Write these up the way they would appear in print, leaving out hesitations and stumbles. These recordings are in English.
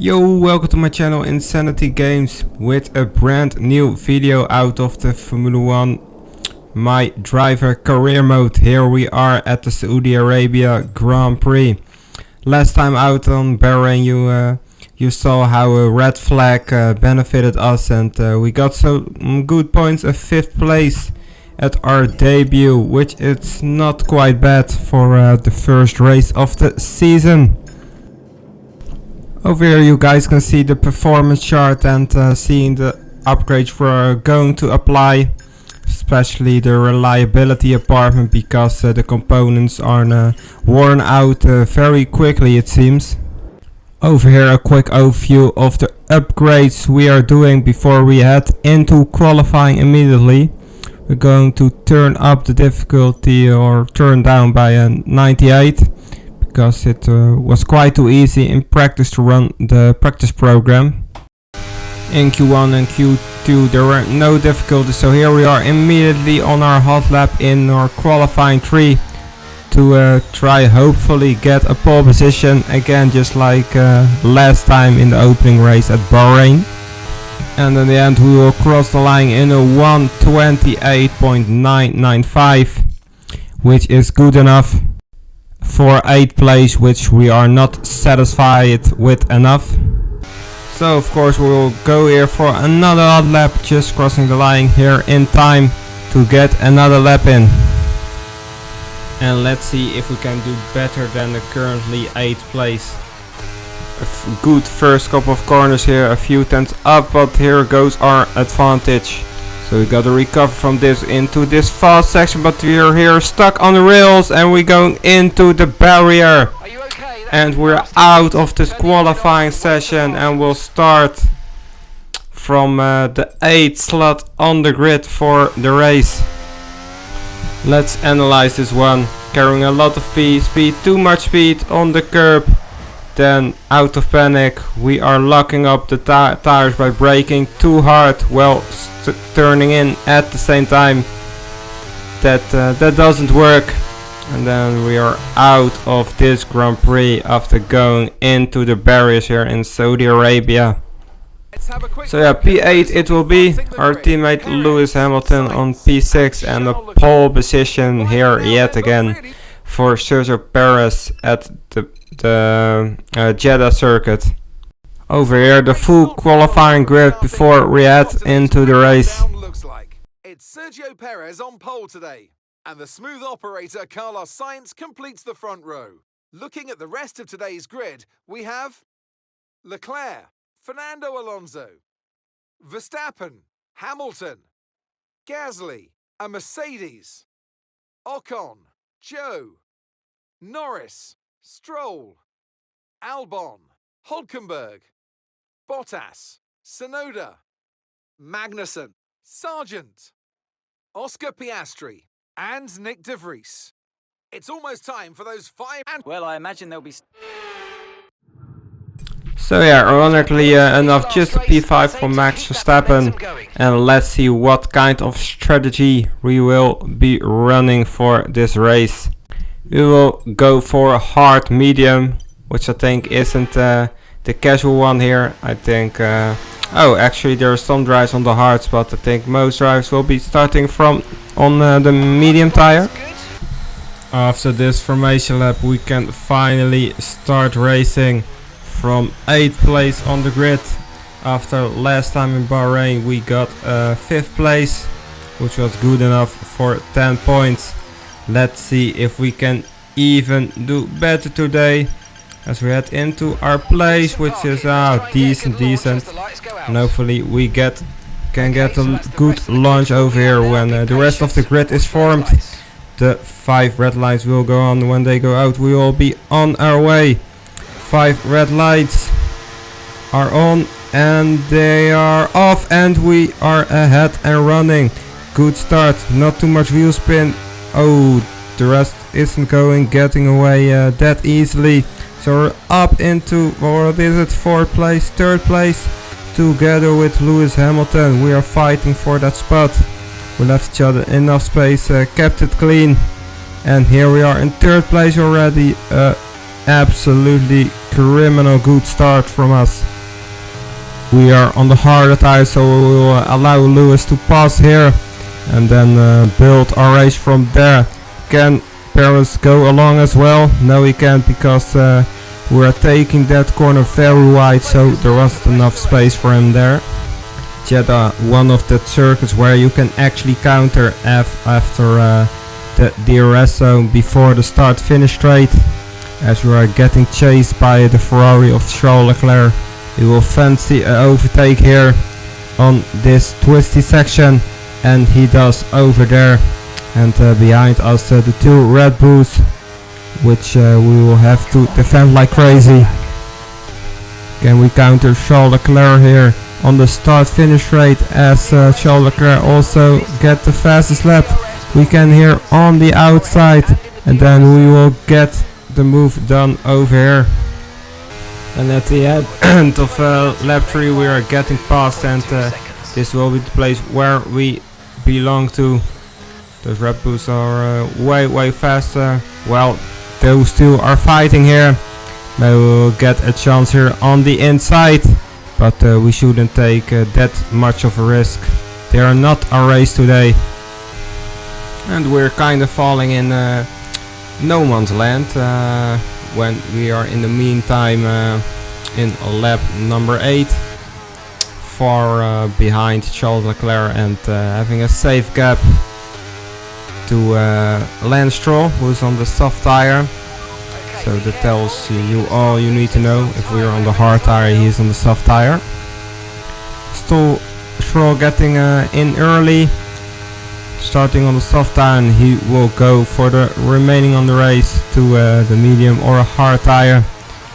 Yo, welcome to my channel Insanity Games with a brand new video out of the Formula 1 My Driver career mode. Here we are at the Saudi Arabia Grand Prix. Last time out on Bahrain you saw how a red flag benefited us, and we got some good points, a 5th place at our debut, which is not quite bad for the first race of the season. Over here you guys can see the performance chart and seeing the upgrades we're going to apply, especially the reliability department, because the components are worn out very quickly, it seems. Over here a quick overview of the upgrades we are doing before we head into qualifying immediately. We're going to turn up the difficulty, or turn down by a 98. Because it was quite too easy in practice to run the practice program. In Q1 and Q2 there were no difficulties, so here we are immediately on our hot lap in our qualifying 3 to try hopefully get a pole position again, just like last time in the opening race at Bahrain. And in the end we will cross the line in a 1:28.995, which is good enough for 8th place, which we are not satisfied with enough. So of course we will go here for another hot lap, just crossing the line here in time to get another lap in. And let's see if we can do better than the currently 8th place. A good first couple of corners here, a few tenths up, but here goes our advantage. So we gotta recover from this into this fast section, but we're here stuck on the rails and we're going into the barrier. And we're out of this qualifying session and we'll start from the 8th slot on the grid for the race. Let's analyze this one. Carrying a lot of speed, too much speed on the curb. Then out of panic we are locking up the tires by braking too hard while turning in at the same time. That doesn't work, and then we are out of this Grand Prix after going into the barriers here in Saudi Arabia. So yeah, P8 it will be. Our teammate Lewis Hamilton on P6, and a pole position here yet again for Sergio Perez at the Jeddah circuit. Over here the full qualifying grid before we head into the race. It's Sergio Perez on pole today, and the smooth operator Carlos Sainz completes the front row. Looking at the rest of today's grid, we have Leclerc, Fernando Alonso, Verstappen, Hamilton, Gasly, a Mercedes, Ocon, Joe, Norris, Stroll, Albon, Hulkenberg, Bottas, Sonoda, Magnussen, Sargent, Oscar Piastri, and Nick De Vries. It's almost time for those 5 and... Well, I imagine there'll be... So yeah, ironically enough, just a P5 for Max Verstappen, and let's see what kind of strategy we will be running for this race. We will go for a hard medium, which I think isn't the casual one here. I think, oh, actually there are some drives on the hards, but I think most drives will be starting from on the medium tire. After this formation lap we can finally start racing from 8th place on the grid. After last time in Bahrain we got 5th place, which was good enough for 10 points. Let's see if we can even do better today as we head into our place, which is decent, and hopefully we can get a good launch over here when the rest of the grid is formed. The 5 red lights will go on. When they go out we will be on our way. 5 red lights are on and they are off, and we are ahead and running. Good start, not too much wheel spin. Oh, the rest isn't getting away that easily. So we're up into, what is it, 4th place, 3rd place, together with Lewis Hamilton. We are fighting for that spot. We left each other enough space, kept it clean, and here we are in 3rd place already. Absolutely criminal good start from us. We are on the harder tire, so we will allow Lewis to pass here and then build our race from there. Can Perez go along as well? No, he can't, because we are taking that corner very wide, so there wasn't enough space for him there. Jeddah, one of the circuits where you can actually counter after the DRS zone before the start-finish straight, as we are getting chased by the Ferrari of Charles Leclerc. We will fancy an overtake here on this twisty section, and he does over there. And behind us the two Red Bulls, which we will have to defend like crazy. Can we counter Charles Leclerc here on the start-finish straight, as Charles Leclerc also get the fastest lap? We can here on the outside, and then we will get the move done over here. And at the end of lap 3 we are getting past, and this will be the place where we belong to. Those Red Bulls are way faster. Well, those two are fighting here. They will get a chance here on the inside, but we shouldn't take that much of a risk. They are not our race today. And we're kind of falling in no man's land when we are in the meantime in lap number 8, far behind Charles Leclerc, and having a safe gap to Lance Stroll, who's on the soft tire. So that tells you all you need to know. If we are on the hard tire, he is on the soft tire. Stroll getting in early, starting on the soft tire, and he will go for the remaining on the race to the medium or a hard tire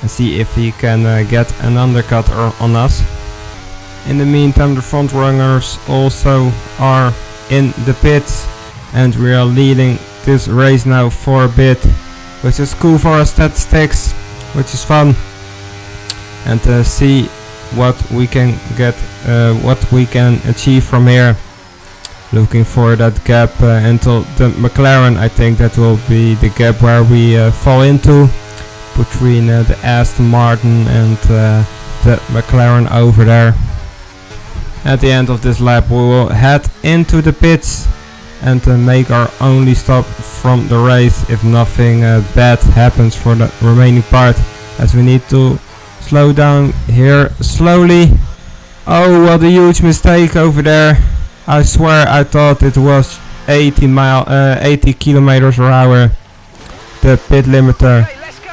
and see if he can get an undercut on us. In the meantime, the front runners also are in the pits, and we are leading this race now for a bit, which is cool for our statistics, which is fun, and see what we can get, what we can achieve from here. Looking for that gap until the McLaren. I think that will be the gap where we fall into between the Aston Martin and the McLaren over there. At the end of this lap we will head into the pits and make our only stop from the race if nothing bad happens for the remaining part, as we need to slow down here slowly. Oh, what a huge mistake over there. I swear I thought it was 80 kilometers per hour, the pit limiter.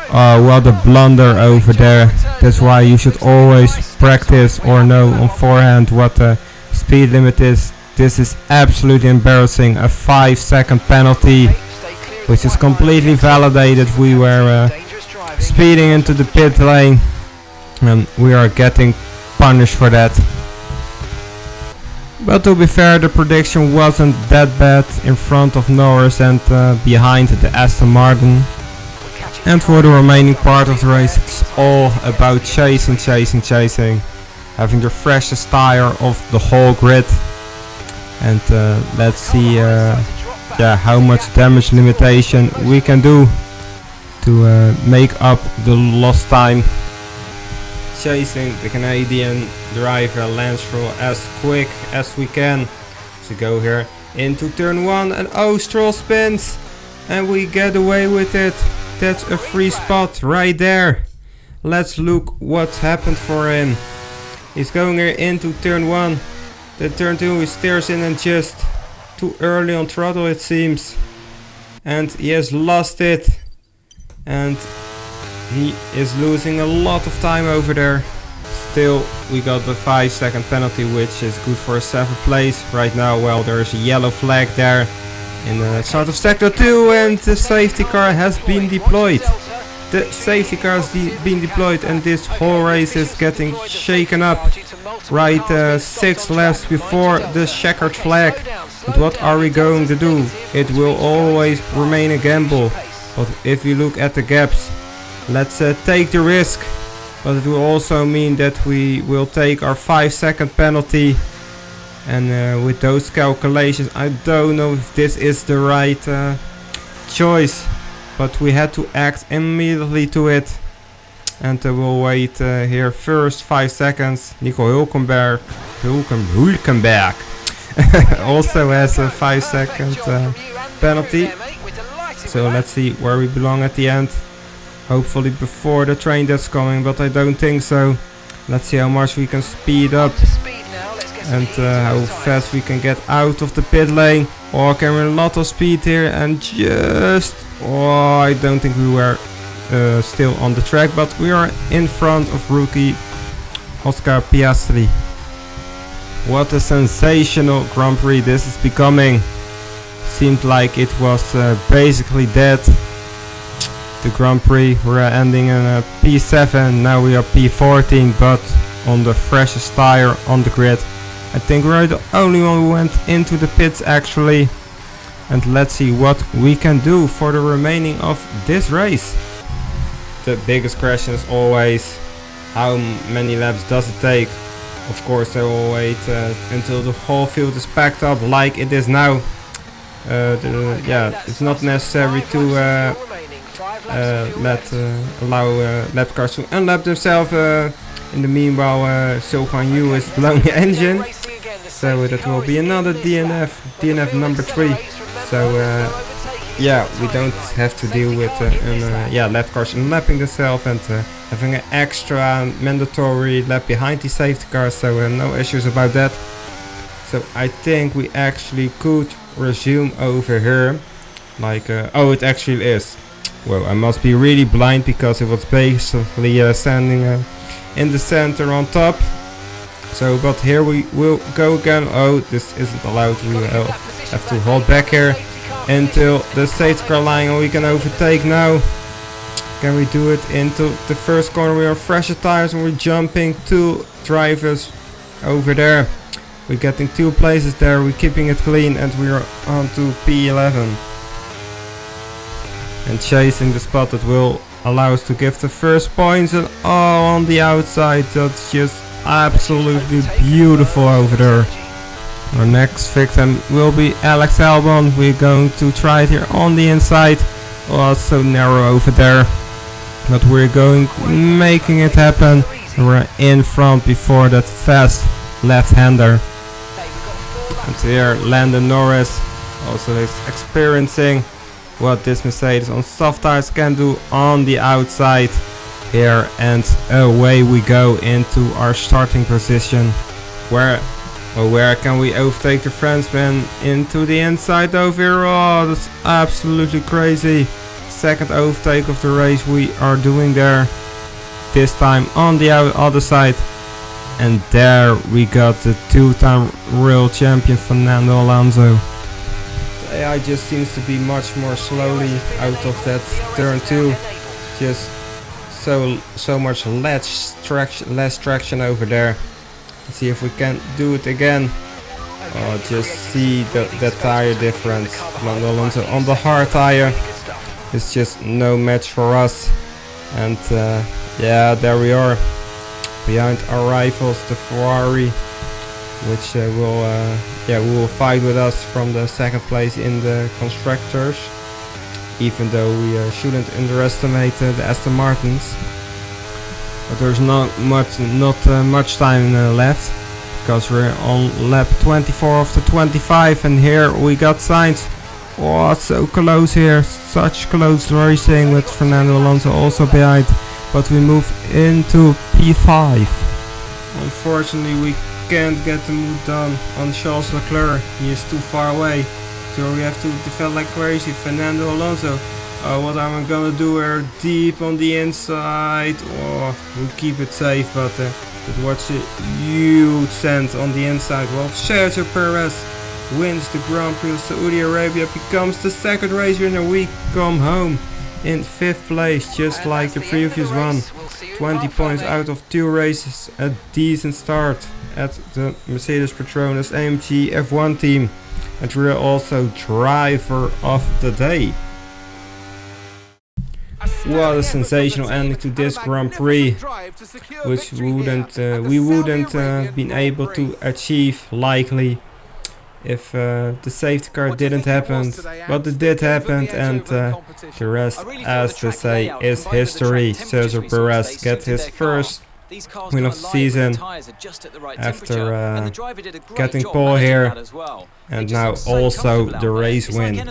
Oh, what a blunder over there. That's why you should always practice or know on forehand what the speed limit is. This is absolutely embarrassing. A 5-second penalty, which is completely validated. We were speeding into the pit lane, and we are getting punished for that. But to be fair, the prediction wasn't that bad in front of Norris and behind the Aston Martin. And for the remaining part of the race, it's all about chasing, having the freshest tire of the whole grid. And let's see how much damage limitation we can do to make up the lost time. Chasing the Canadian driver Lance Stroll as quick as we can to go here into turn 1, and oh, Stroll spins and we get away with it. That's a free spot right there. Let's look what's happened for him. He's going here into turn 1. Then turn 2 he steers in and just too early on throttle it seems. And he has lost it. And he is losing a lot of time over there. Still, we got the 5-second penalty, which is good for a 7th place. Right now, well, there's a yellow flag there in the start of sector 2, and the safety car has been deployed. The safety car has been deployed, and this whole race is getting shaken up. Right 6 laps before the checkered flag. And what are we going to do? It will always remain a gamble. But if you look at the gaps, let's take the risk. But it will also mean that we will take our 5-second penalty. And with those calculations, I don't know if this is the right choice. But we had to act immediately to it. And we'll wait here first 5 seconds. Nico Hulkenberg also has a 5-second penalty. So let's see where we belong at the end. Hopefully before the train that's coming, but I don't think so. Let's see how much we can speed up and how fast we can get out of the pit lane. Or can we a lot of speed here and just... Oh, I don't think we were still on the track, but we are in front of rookie Oscar Piastri. What a sensational Grand Prix this is becoming. Seemed like it was basically dead. The Grand Prix, we're ending in P7, now we are P14, but on the freshest tire on the grid. I think we're the only one who went into the pits actually. And let's see what we can do for the remaining of this race. The biggest question is always, how many laps does it take? Of course they will wait until the whole field is packed up like it is now. It's not necessary to allow lap cars to unlap themselves. In the meanwhile, Silvan Yu is blowing the engine, so that will be another DNF number 3. So we don't have to deal with lap cars unlapping themselves and having an extra mandatory lap behind the safety cars. So no issues about that. So I think we actually could resume over here. Like oh, it actually is. Well, I must be really blind because it was basically standing in the center on top. So, but here we will go again. Oh, this isn't allowed. We will have to hold back here until the safety car line, and we can overtake now. Can we do it into the first corner? We are fresher tires and we're jumping 2 drivers over there. We're getting 2 places there. We're keeping it clean, and we are on to P11. And chasing the spot that will allow us to give the first points, and on the outside, that's just absolutely beautiful over there. Our next victim will be Alex Albon. We're going to try it here on the inside. Oh, it's so narrow over there, but we're making it happen. We're in front before that fast left-hander. And here Landon Norris also is experiencing what this Mercedes on soft tires can do on the outside here, and away we go into our starting position. Where can we overtake the Frenchman? Into the inside over here. Oh, that's absolutely crazy. Second overtake of the race we are doing there. This time on the other side. And there we got the 2-time world champion Fernando Alonso. The AI just seems to be much more slowly out of that turn 2. Just so much less traction over there. Let's see if we can do it again. Oh, just see the tire difference. Fernando Alonso on the hard tire. It's just no match for us. And there we are. Behind our rivals, the Ferrari, which will fight with us from the second place in the constructors. Even though we shouldn't underestimate the Aston Martins. But there's not much time left, because we're on lap 24 of the 25, and here we got Sainz. Oh, it's so close here, such close racing with Fernando Alonso also behind. But we move into P5. Unfortunately, we can't get the move done on Charles Leclerc. He is too far away. So we have to defend like crazy. Fernando Alonso. What am I gonna do here? Deep on the inside. Oh, we'll keep it safe, but watch a huge send on the inside. Well, Sergio Perez wins the Grand Prix of Saudi Arabia, becomes the second racer, and we come home in 5th place, just like the previous one. 20 points out of 2 races, a decent start at the Mercedes Petronas AMG F1 team. And we're also driver of the day. What a sensational ending to this Grand Prix, which we wouldn't been able to achieve likely if the safety car didn't happen, but it did happen, and the rest, as they say, is history. Sergio Perez gets his first win of the season after getting pole here, and now also the race win.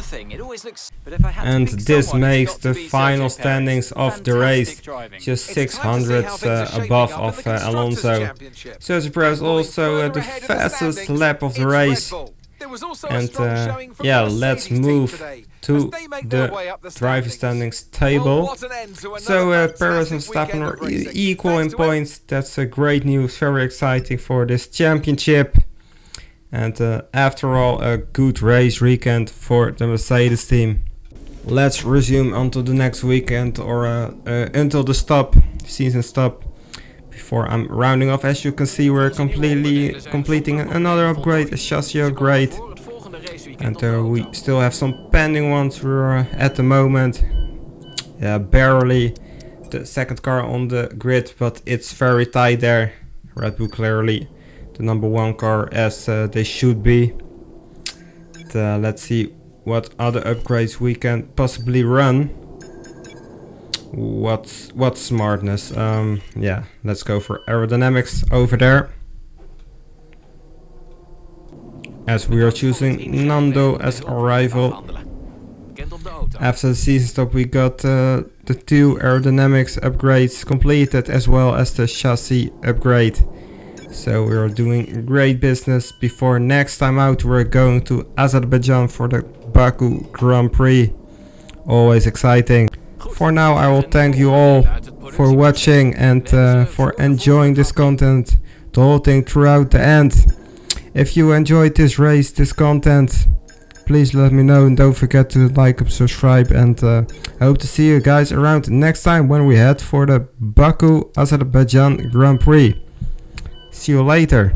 And this makes the final standings of the race just 600 above of Alonso. Sergio Perez also the fastest lap of the race. And yeah, let's move to the driver standings table. So Perez and Verstappen are equal in points. That's great news, very exciting for this championship. And after all, a good race weekend for the Mercedes team. Let's resume until the next weekend, or until the season stop. Before I'm rounding off, as you can see, we're completing another upgrade, a chassis upgrade. And we still have some pending ones at the moment. Yeah, barely the second car on the grid, but it's very tight there. Red Bull clearly the number one car, as they should be. But, let's see what other upgrades we can possibly run. What's smartness? Yeah, let's go for aerodynamics over there, as we are choosing Nando as our rival. After the season stop, we got the 2 aerodynamics upgrades completed, as well as the chassis upgrade. So we are doing great business. Before next time out, we're going to Azerbaijan for the Baku Grand Prix. Always exciting. For now, I will thank you all for watching and for enjoying this content, the whole thing throughout the end. If you enjoyed this race, this content, please let me know, and don't forget to like and subscribe. And I hope to see you guys around next time when we head for the Baku Azerbaijan Grand Prix. See you later.